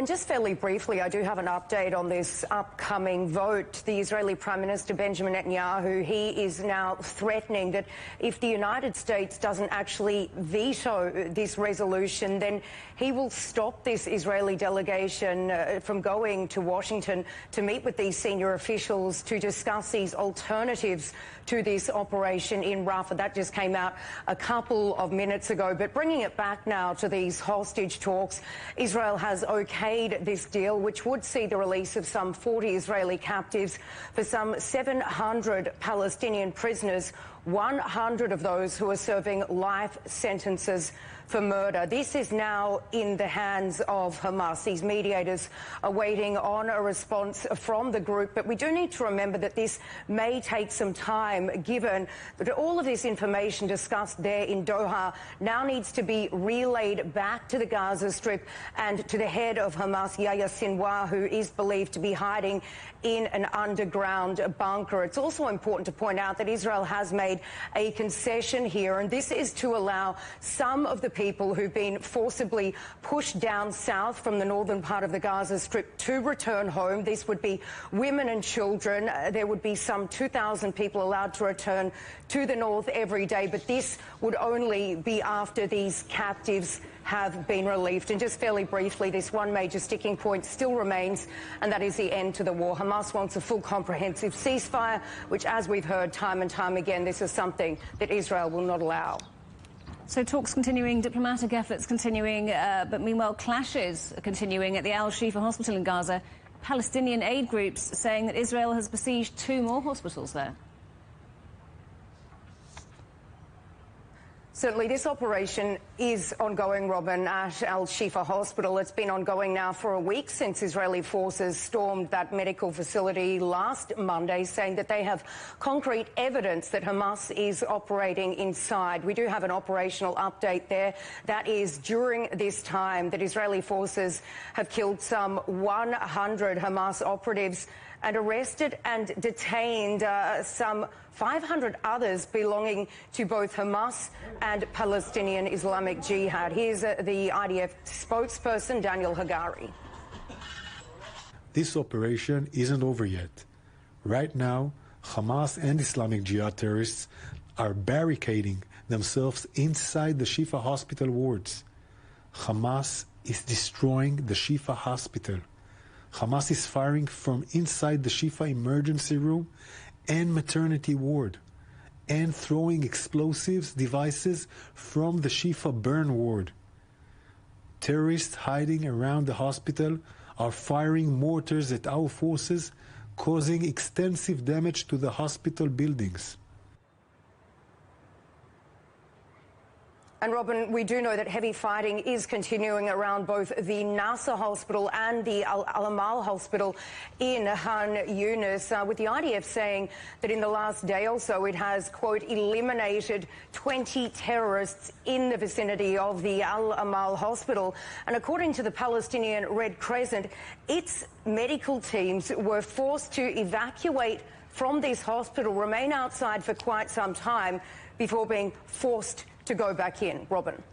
Robin, just fairly briefly, I do have an update on this upcoming vote. The Israeli Prime Minister Benjamin Netanyahu, he is now threatening that if the United States doesn't actually veto this resolution, then he will stop this Israeli delegation from going to Washington to meet with these senior officials to discuss these alternatives to this operation in Rafah. That just came out a couple of minutes ago. But bringing it back now to these hostage talks, Israel has okayed this deal, which would see the release of some 40 Israeli captives for some 700 Palestinian prisoners, 100 of those who are serving life sentences for murder. This is now in the hands of Hamas. These mediators are waiting on a response from the group, but we do need to remember that this may take some time, given that all of this information discussed there in Doha now needs to be relayed back to the Gaza Strip and to the head of Hamas, Yahya Sinwar, who is believed to be hiding in an underground bunker. It's also important to point out that Israel has made a concession here, and this is to allow some of the people who've been forcibly pushed down south from the northern part of the Gaza Strip to return home. This would be women and children. There would be some 2,000 people allowed to return to the north every day, but this would only be after these captives have been relieved. And just fairly briefly, this one major sticking point still remains, and that is the end to the war. Hamas wants a full comprehensive ceasefire, which, as we've heard time and time again, this is something that Israel will not allow. So talks continuing, diplomatic efforts continuing, but meanwhile clashes are continuing at the Al-Shifa hospital in Gaza. Palestinian aid groups saying that Israel has besieged 2 more hospitals there. Certainly, this operation is ongoing, Robin, at Al-Shifa Hospital. It's been ongoing now for a week since Israeli forces stormed that medical facility last Monday, saying that they have concrete evidence that Hamas is operating inside. We do have an operational update there. That is during this time that Israeli forces have killed some 100 Hamas operatives and arrested and detained some 500 others belonging to both Hamas and Palestinian Islamic Jihad. Here's the IDF spokesperson, Daniel Hagari. This operation isn't over yet. Right now, Hamas and Islamic Jihad terrorists are barricading themselves inside the Shifa hospital wards. Hamas is destroying the Shifa hospital. Hamas is firing from inside the Shifa emergency room and maternity ward, and throwing explosives devices from the Shifa burn ward. Terrorists hiding around the hospital are firing mortars at our forces, causing extensive damage to the hospital buildings. And Robin, we do know that heavy fighting is continuing around both the Nasser Hospital and the Al-Amal Hospital in Han Yunis, with the IDF saying that in the last day or so it has, quote, eliminated 20 terrorists in the vicinity of the Al-Amal Hospital. And according to the Palestinian Red Crescent, its medical teams were forced to evacuate from this hospital, remain outside for quite some time before being forced to go back in. Robin.